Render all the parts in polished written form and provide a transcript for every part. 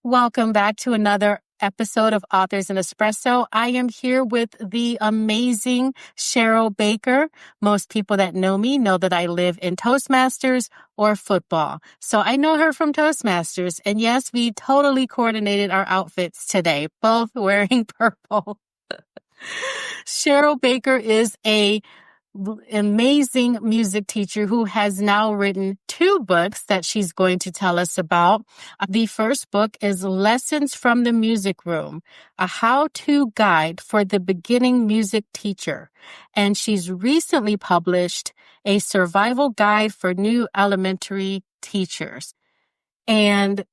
Welcome back to another episode of Authors in Espresso. I am here with the amazing Cheryl Baker. Most people that know me know that I live in Toastmasters or football. So I know her from Toastmasters. And yes, we totally coordinated our outfits today, both wearing purple. Cheryl Baker is a amazing music teacher who has now written 2 books that she's going to tell us about. The first book is Lessons from the Music Room, a how-to guide for the beginning music teacher. And she's recently published a survival guide for new elementary teachers. And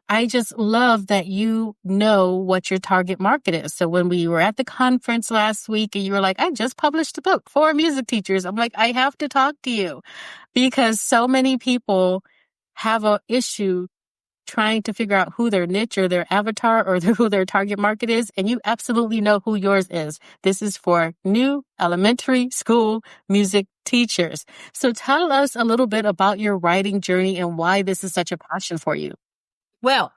I just love that you know what your target market is. So when we were at the conference last week and you were like, I just published a book for music teachers. I'm like, I have to talk to you because so many people have an issue trying to figure out who their niche or their avatar or who their target market is. And you absolutely know who yours is. This is for new elementary school music teachers. So tell us a little bit about your writing journey and why this is such a passion for you. Well,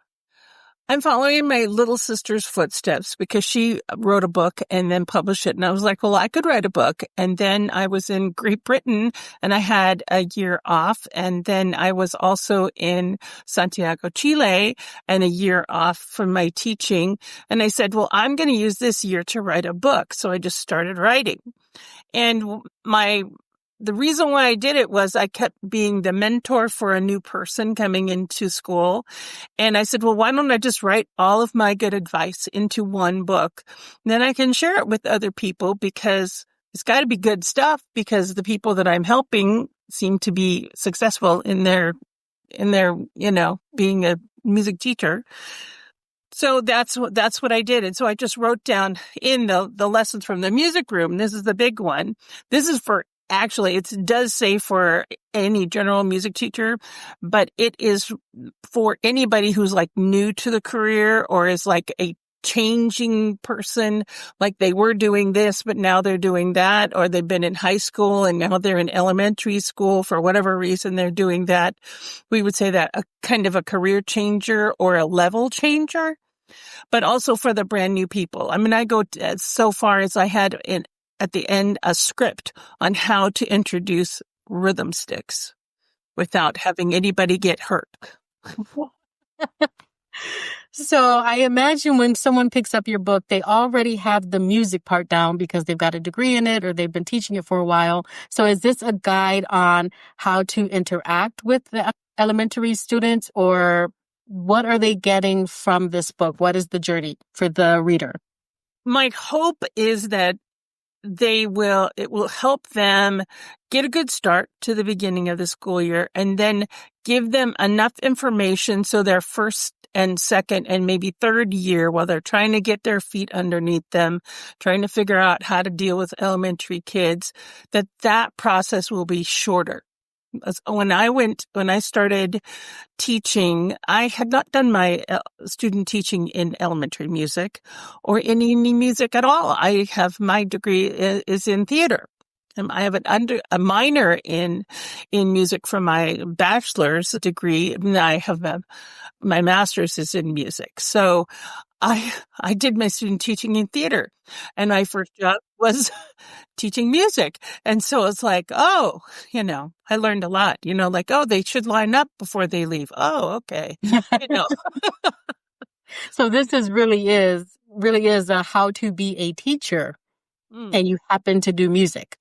I'm following my little sister's footsteps because she wrote a book and then published it. And I was like, well, I could write a book. And then I was in Great Britain and I had a year off. And then I was also in Santiago, Chile, and a year off from my teaching. And I said, well, I'm going to use this year to write a book. So I just started writing. And the reason why I did it was I kept being the mentor for a new person coming into school. And I said, well, why don't I just write all of my good advice into one book? And then I can share it with other people because it's got to be good stuff because the people that I'm helping seem to be successful in their, being a music teacher. So that's what I did. And so I just wrote down in the lessons from the music room. This is the big one. This is Actually, it does say for any general music teacher, but it is for anybody who's like new to the career or is like a changing person, like they were doing this, but now they're doing that, or they've been in high school and now they're in elementary school for whatever reason they're doing that. We would say that a kind of a career changer or a level changer, but also for the brand new people. I mean, I go so far as I had at the end a script on how to introduce rhythm sticks without having anybody get hurt. So I imagine when someone picks up your book, they already have the music part down because they've got a degree in it or they've been teaching it for a while. So is this a guide on how to interact with the elementary students, or what are they getting from this book? What is the journey for the reader? My hope is that it will help them get a good start to the beginning of the school year and then give them enough information so their first and second and maybe third year, while they're trying to get their feet underneath them, trying to figure out how to deal with elementary kids, that process will be shorter. When I started teaching, I had not done my student teaching in elementary music or any music at all. My degree is in theater. I have a minor in music from my bachelor's degree, and I have my master's is in music. So I did my student teaching in theater, and my first job was teaching music. And so it's like, I learned a lot, like, they should line up before they leave. Oh, okay. So this really is a how to be a teacher, and you happen to do music.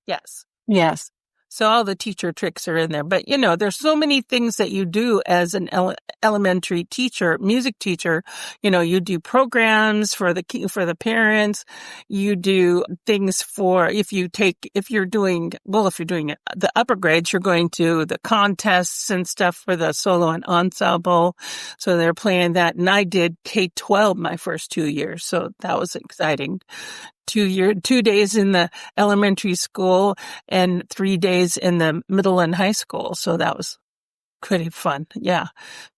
Yes. Yes. So all the teacher tricks are in there. But, there's so many things that you do as an elementary teacher, music teacher. You do programs for the parents. You do things if you're doing the upper grades, you're going to the contests and stuff for the solo and ensemble. So they're playing that. And I did K-12 my first 2 years. So that was exciting. 2 days in the elementary school and 3 days in the middle and high school. So that was pretty fun. Yeah.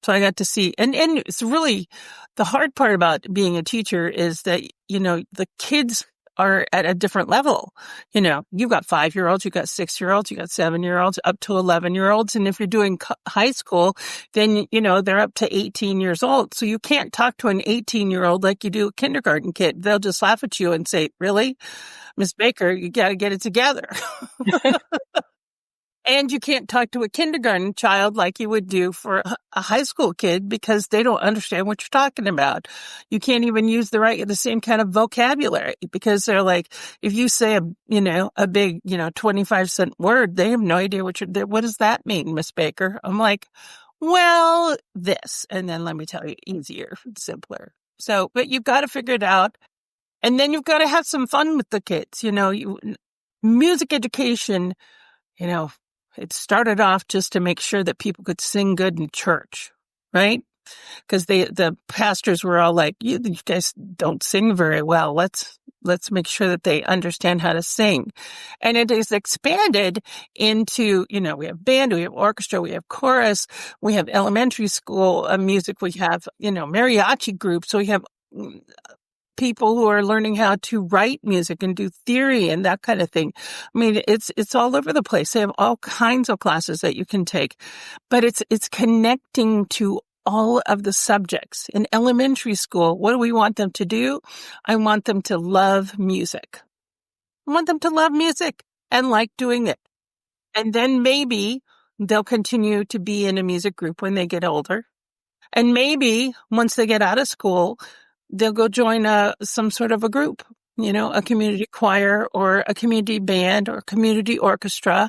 So I got to see, and it's really the hard part about being a teacher is that, the kids are at a different level. You know, you've got 5-year-olds, you've got 6-year-olds, you've got 7-year-olds, up to 11-year-olds. And if you're doing high school, then, you know, they're up to 18 years old. So you can't talk to an 18-year-old like you do a kindergarten kid. They'll just laugh at you and say, really? Miss Baker, you got to get it together. And you can't talk to a kindergarten child like you would do for a high school kid because they don't understand what you're talking about. You can't even use the same kind of vocabulary because they're like, if you say a big, 25-cent word, they have no idea what does that mean, Miss Baker? I'm like, well, this, and then let me tell you, easier, simpler. So, but you've got to figure it out. And then you've got to have some fun with the kids, music education, it started off just to make sure that people could sing good in church, right? Because the pastors were all like, you guys don't sing very well. Let's make sure that they understand how to sing. And it is expanded into, we have band, we have orchestra, we have chorus, we have elementary school music, we have, mariachi groups. So we have people who are learning how to write music and do theory and that kind of thing. I mean, it's all over the place. They have all kinds of classes that you can take, but it's connecting to all of the subjects. In elementary school, what do we want them to do? I want them to love music. I want them to love music and like doing it. And then maybe they'll continue to be in a music group when they get older. And maybe once they get out of school, they'll go join some sort of a group, a community choir or a community band or community orchestra,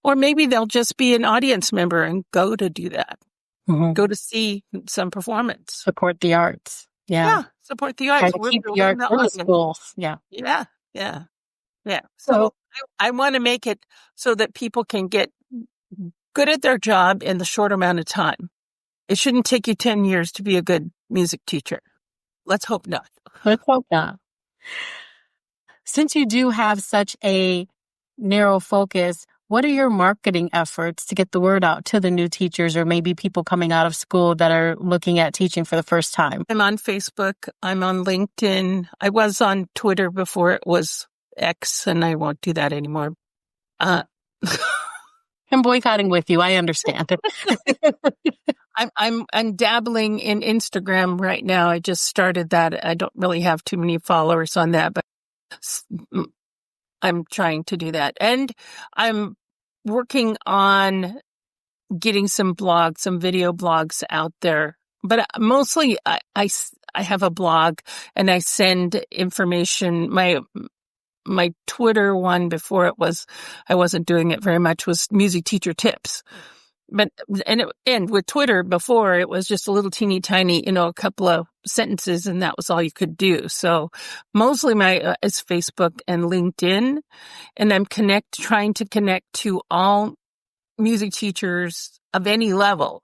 or maybe they'll just be an audience member and go to do that, go to see some performance. Support the arts. Yeah, support the arts. We're keep the arts in the schools. Yeah. So I want to make it so that people can get good at their job in the short amount of time. It shouldn't take you 10 years to be a good music teacher. Let's hope not. Let's hope not. Since you do have such a narrow focus, what are your marketing efforts to get the word out to the new teachers or maybe people coming out of school that are looking at teaching for the first time? I'm on Facebook. I'm on LinkedIn. I was on Twitter before it was X, and I won't do that anymore. I'm boycotting with you. I understand. I'm dabbling in Instagram right now. I just started that. I don't really have too many followers on that, but I'm trying to do that. And I'm working on getting some video blogs out there. But mostly I have a blog and I send information. My Twitter one before I wasn't doing it very much, was music teacher tips. And with Twitter before, it was just a little teeny tiny, a couple of sentences, and that was all you could do. So mostly is Facebook and LinkedIn, and I'm trying to connect to all music teachers of any level,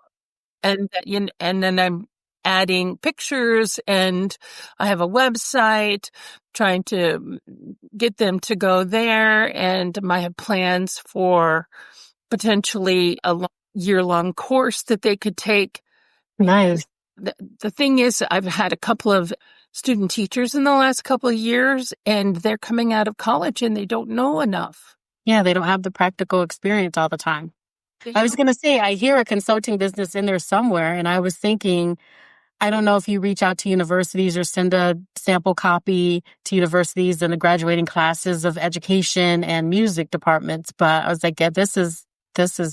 and then I'm adding pictures, and I have a website, trying to get them to go there, and I have plans for potentially a year-long course that they could take. Nice. The thing is, I've had a couple of student teachers in the last couple of years, and they're coming out of college and they don't know enough. Yeah, they don't have the practical experience all the time. I was going to say, I hear a consulting business in there somewhere, and I was thinking, I don't know if you reach out to universities or send a sample copy to universities and the graduating classes of education and music departments, but I was like, yeah, this is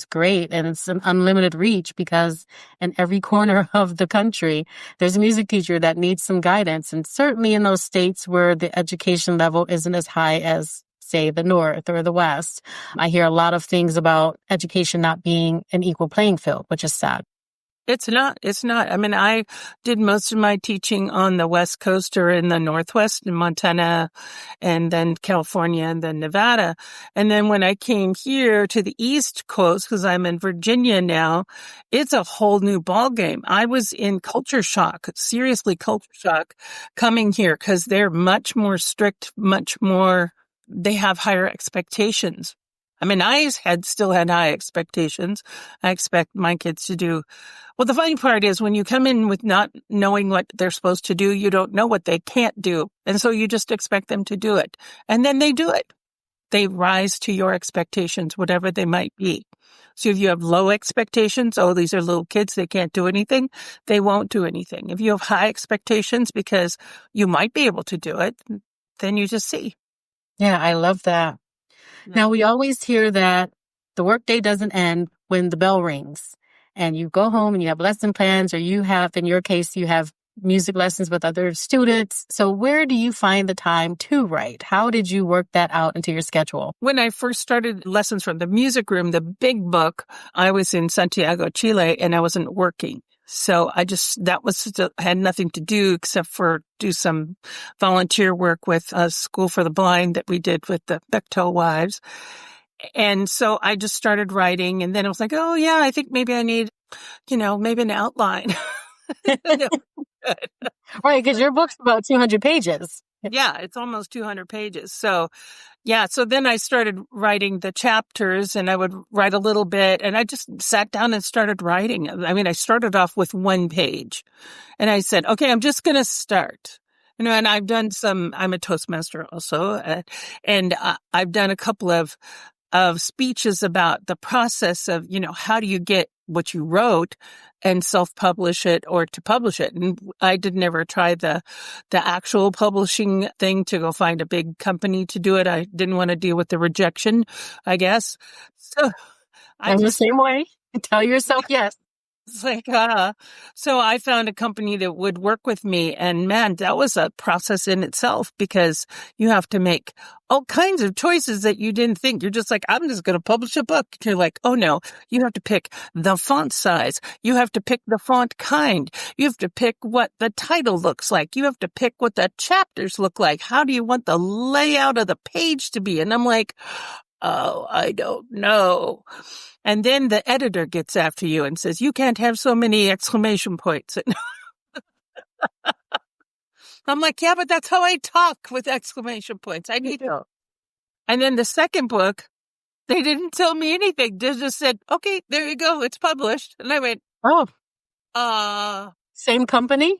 great. And it's an unlimited reach because in every corner of the country, there's a music teacher that needs some guidance. And certainly in those states where the education level isn't as high as, say, the North or the West, I hear a lot of things about education not being an equal playing field, which is sad. It's not. I mean, I did most of my teaching on the West Coast or in the Northwest, in Montana, and then California, and then Nevada. And then when I came here to the East Coast, because I'm in Virginia now, it's a whole new ballgame. I was in culture shock, seriously culture shock, coming here because they're much more strict, they have higher expectations. I mean, still had high expectations. I expect my kids to do. Well, the funny part is when you come in with not knowing what they're supposed to do, you don't know what they can't do. And so you just expect them to do it. And then they do it. They rise to your expectations, whatever they might be. So if you have low expectations, oh, these are little kids, they can't do anything, they won't do anything. If you have high expectations because you might be able to do it, then you just see. Yeah, I love that. Yeah. Now, we always hear that the workday doesn't end when the bell rings and you go home and you have lesson plans, or you have, in your case, you have music lessons with other students. So where do you find the time to write? How did you work that out into your schedule? When I first started lessons from the music room, the big book, I was in Santiago, Chile, and I wasn't working. So I had nothing to do except for do some volunteer work with a school for the blind that we did with the Bechtel wives. And so I just started writing, and then I was like, oh yeah, I think maybe I need, maybe an outline. Right, because your book's about 200 pages. Yeah, it's almost 200 pages. So yeah, so then I started writing the chapters, and I would write a little bit, and I just sat down and started writing. I mean, I started off with one page, and I said, okay, I'm just going to start. And I've done I'm a Toastmaster also, and I've done a couple of speeches about the process of, how do you get what you wrote and self-publish it or to publish it. And I did never try the actual publishing thing to go find a big company to do it. I didn't want to deal with the rejection, I guess. So I'm the same way. Tell yourself yes. It's like, so I found a company that would work with me, and man, that was a process in itself because you have to make all kinds of choices that you didn't think. You're just like, I'm just going to publish a book. You're like, oh no, you have to pick the font size. You have to pick the font kind. You have to pick what the title looks like. You have to pick what the chapters look like. How do you want the layout of the page to be? And I'm like, oh, I don't know. And then the editor gets after you and says, you can't have so many exclamation points. I'm like, yeah, but that's how I talk with exclamation points. I need to. And then the second book, they didn't tell me anything. They just said, okay, there you go. It's published. And I went, oh, same company?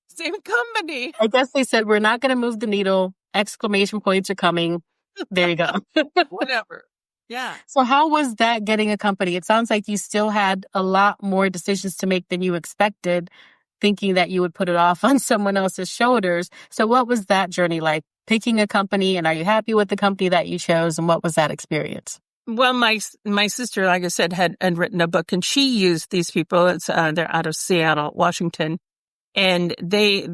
Same company. I guess they said, we're not going to move the needle. Exclamation points are coming. There you go. Whatever. Yeah. So how was that getting a company? It sounds like you still had a lot more decisions to make than you expected, thinking that you would put it off on someone else's shoulders. So what was that journey like, picking a company, and are you happy with the company that you chose, and what was that experience? Well, my sister, like I said, had written a book, and she used these people. They're out of Seattle, Washington. And they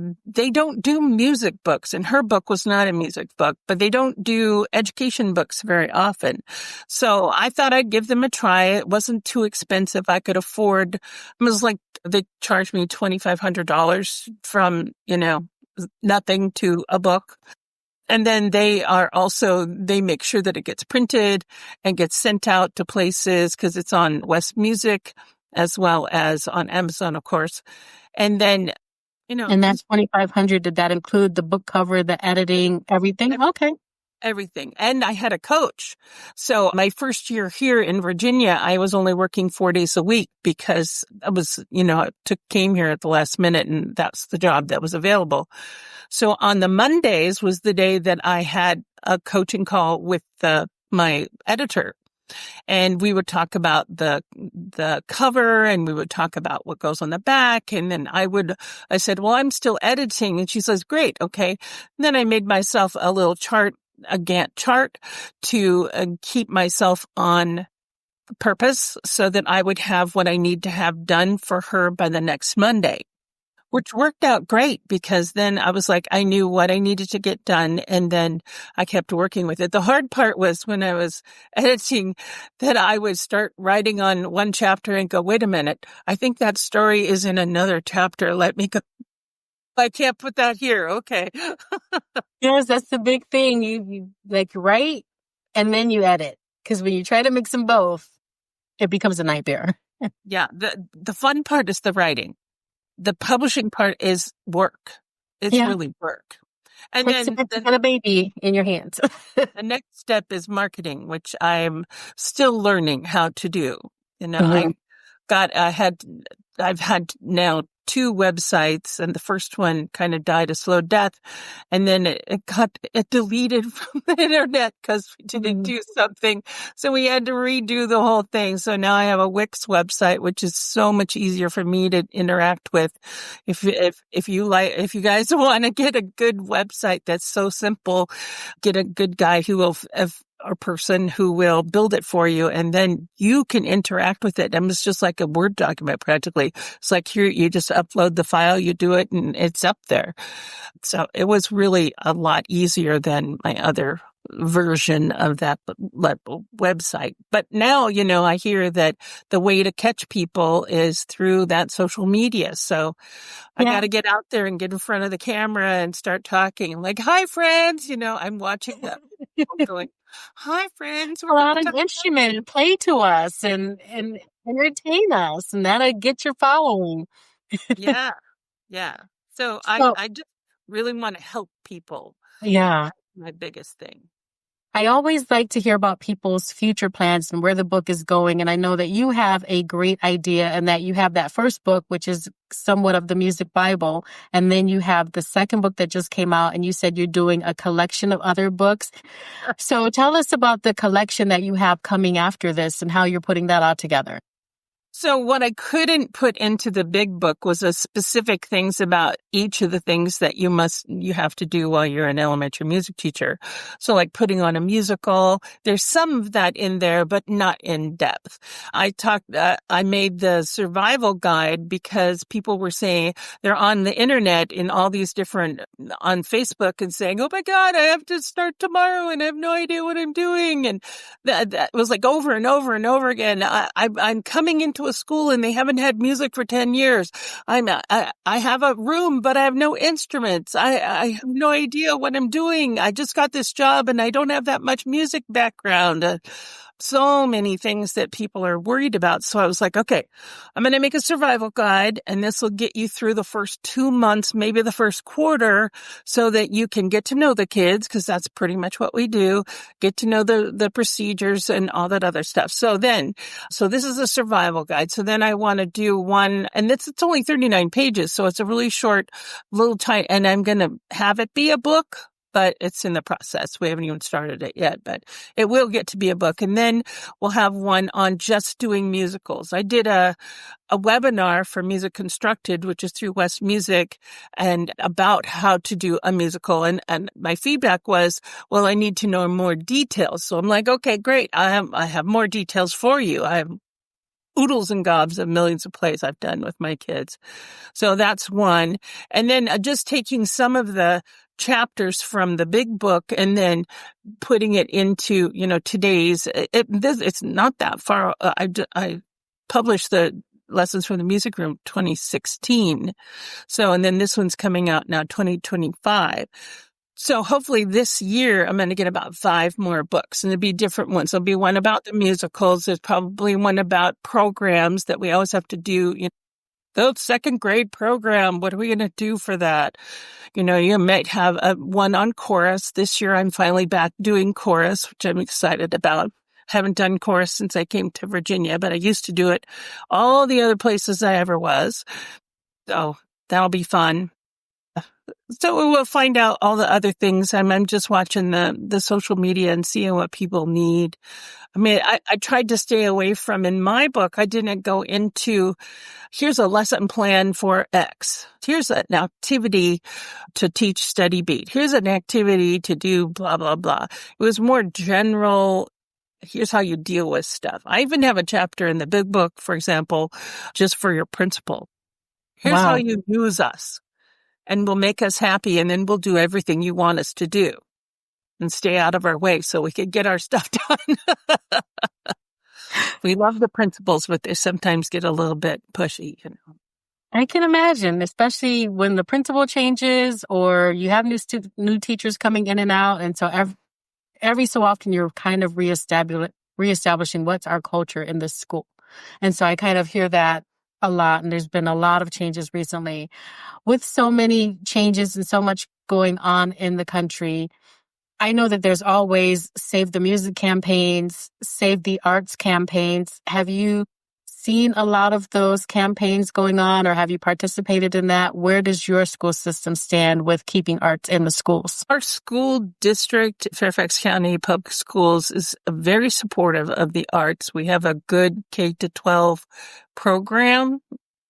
don't do music books, and her book was not a music book, but they don't do education books very often. So I thought I'd give them a try. It wasn't too expensive. I could afford, it was like they charged me $2,500 from, nothing to a book. And then they make sure that it gets printed and gets sent out to places because it's on West Music as well as on Amazon, of course. And then, and that's $2,500. Did that include the book cover, the editing, everything? Okay. Everything. And I had a coach. So my first year here in Virginia, I was only working 4 days a week because I was, came here at the last minute, and that's the job that was available. So on the Mondays was the day that I had a coaching call with my editor. And we would talk about the cover, and we would talk about what goes on the back. And then I said, well, I'm still editing. And she says, great. Okay. And then I made myself a little chart, a Gantt chart to keep myself on purpose so that I would have what I need to have done for her by the next Monday, which worked out great because then I was like, I knew what I needed to get done, and then I kept working with it. The hard part was when I was editing that I would start writing on one chapter and go, wait a minute, I think that story is in another chapter. Let me go. I can't put that here. Okay. Yes, that's the big thing. You like write and then you edit, because when you try to mix them both, it becomes a nightmare. Yeah. The fun part is the writing. The publishing part is work. It's really work. And Takes a then bit to get a baby in your hands. the next step is marketing, which I'm still learning how to do. You know, Mhm. I've had now two websites, and the first one kind of died a slow death. And then it deleted from the internet because we didn't do something. So we had to redo the whole thing. So now I have a Wix website, which is so much easier for me to interact with. If you guys want to get a good website that's so simple, get a good guy who will, or person who will build it for you, and then you can interact with it. And it's just like a Word document practically. It's like here, you just upload the file, you do it, and it's up there. So it was really a lot easier than my other version of that website. But now, I hear that the way to catch people is through that social media. So I got to get out there and get in front of the camera and start talking like, hi, friends. I'm watching them going, hi, friends. Pull out an instrument and play to us and entertain us, and that'll get your following. Yeah. Yeah. So So, I just really want to help people. yeah. My biggest thing. I always like to hear about people's future plans and where the book is going. And I know that you have a great idea and that you have that first book, which is somewhat of the music Bible. And then you have the second book that just came out, and you said you're doing a collection of other books. So tell us about the collection that you have coming after this and how you're putting that all together. So what I couldn't put into the big book was a specific things about each of the things that you have to do while you're an elementary music teacher. So like putting on a musical, there's some of that in there, but not in depth. I made the survival guide because people were saying they're on the internet in all these different, on Facebook and saying, oh my God, I have to start tomorrow and I have no idea what I'm doing. And that was like over and over and over again. I'm coming into a school and they haven't had music for 10 years. I have a room, but I have no instruments. I have no idea what I'm doing. I just got this job and I don't have that much music background. So many things that people are worried about. So I was like, okay, I'm going to make a survival guide, and this will get you through the first 2 months, maybe the first quarter, so that you can get to know the kids, because that's pretty much what we do, get to know the procedures and all that other stuff. So this is a survival guide. So then I want to do one, and it's only 39 pages. So it's a really short, little tiny, and I'm going to have it be a book, but it's in the process. We haven't even started it yet, but it will get to be a book. And then we'll have one on just doing musicals. I did a webinar for Music Constructed, which is through West Music, and about how to do a musical. And my feedback was, well, I need to know more details. So I'm like, okay, great. I have more details for you. I have oodles and gobs of millions of plays I've done with my kids. So that's one. And then just taking some of the chapters from the big book and then putting it into, today's, it's not that far. I published the Lessons from the Music Room 2016. So, and then this one's coming out now, 2025. So hopefully this year I'm going to get about 5 more books, and there'll be different ones. There'll be one about the musicals. There's probably one about programs that we always have to do. The second grade program, what are we going to do for that? You might have one on chorus. This year I'm finally back doing chorus, which I'm excited about. Haven't done chorus since I came to Virginia, but I used to do it all the other places I ever was. So that'll be fun. So we'll find out all the other things. I'm just watching the social media and seeing what people need. I mean, I tried to stay away from, in my book, I didn't go into, here's a lesson plan for X. Here's an activity to teach steady beat. Here's an activity to do blah, blah, blah. It was more general. Here's how you deal with stuff. I even have a chapter in the big book, for example, just for your principal. Here's how you use us. And will make us happy, and then we'll do everything you want us to do and stay out of our way so we can get our stuff done. We love the principals, but they sometimes get a little bit pushy, I can imagine, especially when the principal changes or you have new teachers coming in and out. And so every so often you're kind of reestablishing what's our culture in this school. And so I kind of hear that a lot. And there's been a lot of changes recently. With so many changes and so much going on in the country, I know that there's always Save the Music campaigns, Save the Arts campaigns. Have you seen a lot of those campaigns going on, or have you participated in that? Where does your school system stand with keeping arts in the schools? Our school district, Fairfax County Public Schools, is very supportive of the arts. We have a good K-12 program.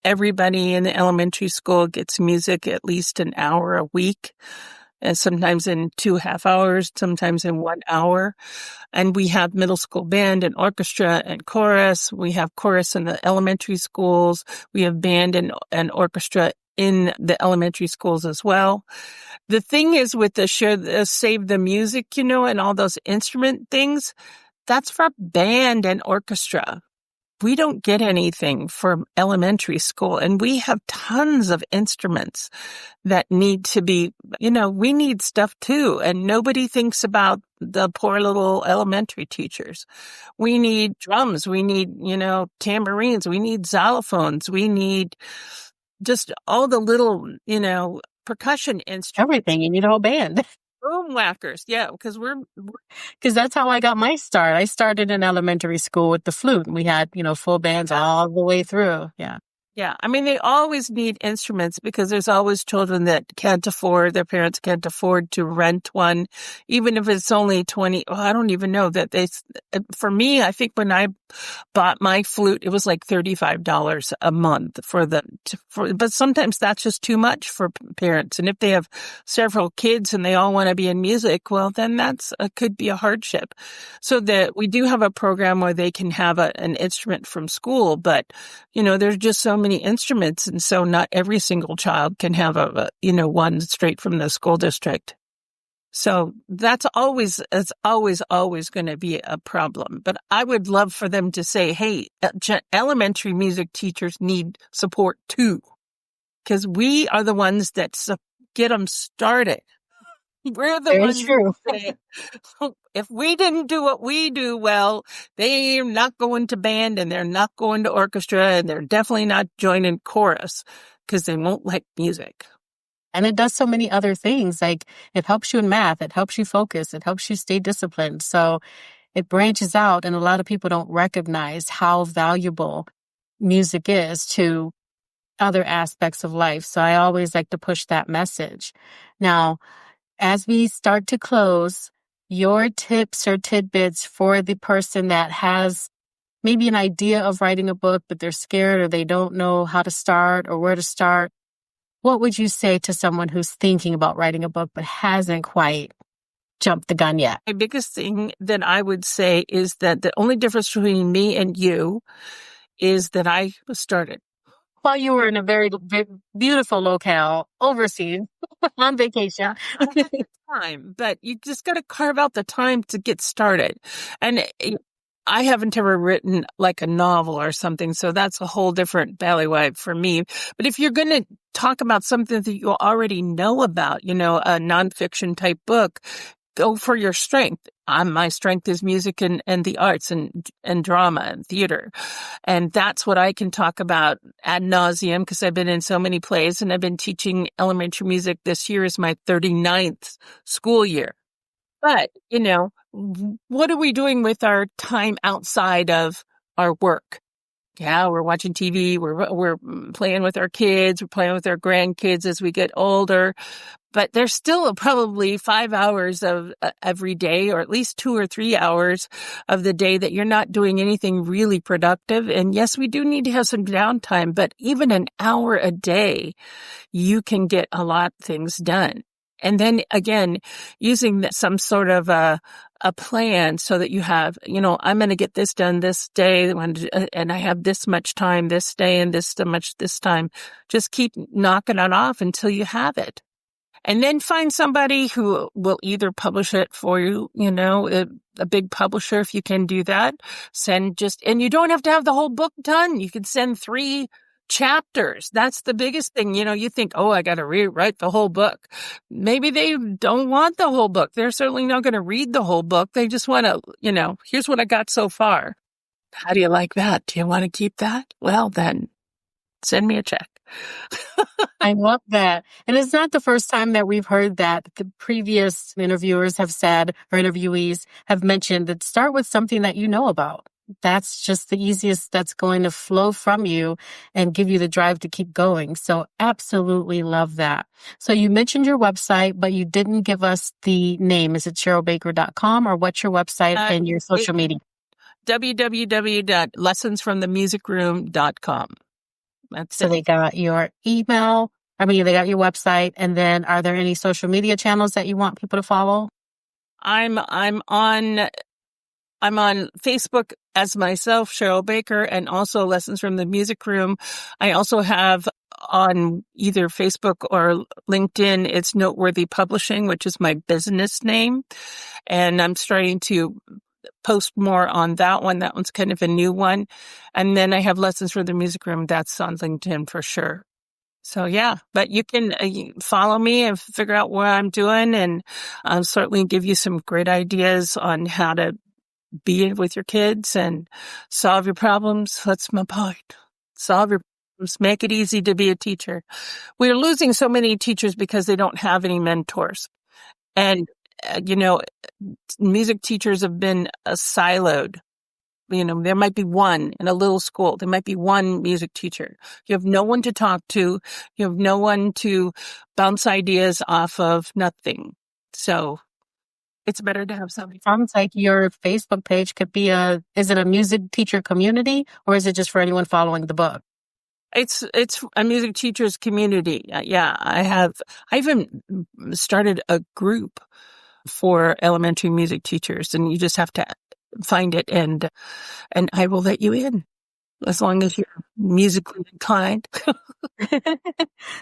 Everybody in the elementary school gets music at least an hour a week, and sometimes in 2.5 hours, sometimes in 1 hour. And we have middle school band and orchestra and chorus. We have chorus in the elementary schools. We have band and orchestra in the elementary schools as well. The thing is with the Save the Music, and all those instrument things, that's for band and orchestra. We don't get anything from elementary school, and we have tons of instruments that need to be, we need stuff too. And nobody thinks about the poor little elementary teachers. We need drums. We need, tambourines. We need xylophones. We need just all the little, percussion instruments. Everything. You need a whole band. Boom whackers. Yeah, because Because that's how I got my start. I started in elementary school with the flute. We had, full bands all the way through. Yeah. Yeah. I mean, they always need instruments because there's always children that their parents can't afford to rent one, even if it's only 20. Oh, I don't even know that for me, I think when I bought my flute, it was like $35 a month but sometimes that's just too much for parents. And if they have several kids and they all want to be in music, well, then could be a hardship. So that we do have a program where they can have an instrument from school, but, there's just so many instruments. And so not every single child can have one straight from the school district. So it's always going to be a problem. But I would love for them to say, hey, elementary music teachers need support too, because we are the ones that get them started. We're the ones who say, if we didn't do what we do well, they're not going to band and they're not going to orchestra and they're definitely not joining chorus because they won't like music. And it does so many other things. Like it helps you in math. It helps you focus. It helps you stay disciplined. So it branches out, and a lot of people don't recognize how valuable music is to other aspects of life. So I always like to push that message. Now, as we start to close, your tips or tidbits for the person that has maybe an idea of writing a book, but they're scared or they don't know how to start or where to start. What would you say to someone who's thinking about writing a book but hasn't quite jumped the gun yet? My biggest thing that I would say is that the only difference between me and you is that I started. While you were in a very beautiful locale overseas on vacation. Time, but you just got to carve out the time to get started. And I haven't ever written like a novel or something, so that's a whole different ballywag for me. But if you're going to talk about something that you already know about, a nonfiction type book, go for your strength. My strength is music and the arts and drama and theater. And that's what I can talk about ad nauseum because I've been in so many plays and I've been teaching elementary music. This year is my 39th school year. But, what are we doing with our time outside of our work? Yeah, we're watching TV. We're playing with our kids. We're playing with our grandkids as we get older. But there's still probably 5 hours of every day, or at least 2 or 3 hours of the day that you're not doing anything really productive. And yes, we do need to have some downtime, but even an hour a day, you can get a lot of things done. And then again, using some sort of a plan so that you have, I'm going to get this done this day and I have this much time this day and this much this time. Just keep knocking it off until you have it. And then find somebody who will either publish it for you, a big publisher if you can do that. And you don't have to have the whole book done. You could send 3 chapters. That's the biggest thing. You think, I got to rewrite the whole book. Maybe they don't want the whole book. They're certainly not going to read the whole book. They just want to, here's what I got so far. How do you like that? Do you want to keep that? Well, then send me a check. I love that. And it's not the first time that we've heard that. The previous interviewers have said, or interviewees have mentioned that start with something that you know about. That's just the easiest that's going to flow from you and give you the drive to keep going. So absolutely love that. So you mentioned your website, but you didn't give us the name. Is it CherylBaker.com or what's your website and your social media? www.lessonsfromthemusicroom.com. That's So it. they got your email. They got your website. And then are there any social media channels that you want people to follow? I'm on Facebook as myself, Cheryl Baker, and also Lessons from the Music Room. I also have on either Facebook or LinkedIn, it's Noteworthy Publishing, which is my business name. And I'm starting to post more on that one. That one's kind of a new one. And then I have Lessons from the Music Room. That's on LinkedIn for sure. So yeah, but you can follow me and figure out what I'm doing, and I'll certainly give you some great ideas on how to be with your kids and solve your problems. That's my point. Solve your problems. Make it easy to be a teacher. We're losing so many teachers because they don't have any mentors. And, music teachers have been siloed. There might be one in a little school. There might be one music teacher. You have no one to talk to. You have no one to bounce ideas off of, nothing. So it's better to have somebody. Sounds like your Facebook page could be is it a music teacher community or is it just for anyone following the book? It's a music teachers community. Yeah, I even started a group for elementary music teachers, and you just have to find it, and I will let you in as long as you're musically inclined.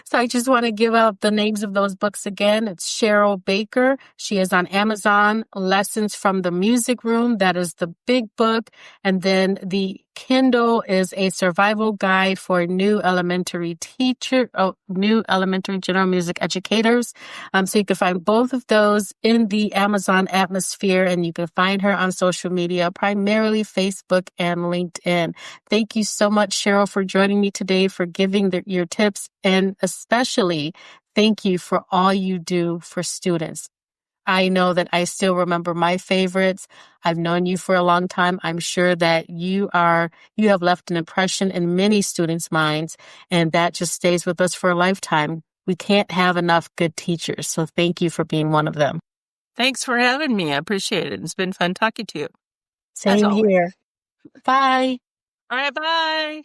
So I just want to give out the names of those books again. It's Cheryl Baker. She is on Amazon. Lessons from the Music Room. That is the big book. And then the Kindle is a survival guide for new elementary general music educators. So you can find both of those in the Amazon atmosphere, and you can find her on social media, primarily Facebook and LinkedIn. Thank you so much, Cheryl, for joining me today, for giving your tips, and especially thank you for all you do for students. I know that I still remember my favorites. I've known you for a long time. I'm sure that you have left an impression in many students' minds, and that just stays with us for a lifetime. We can't have enough good teachers, so thank you for being one of them. Thanks for having me. I appreciate it. It's been fun talking to you. Same here. Bye. All right, bye.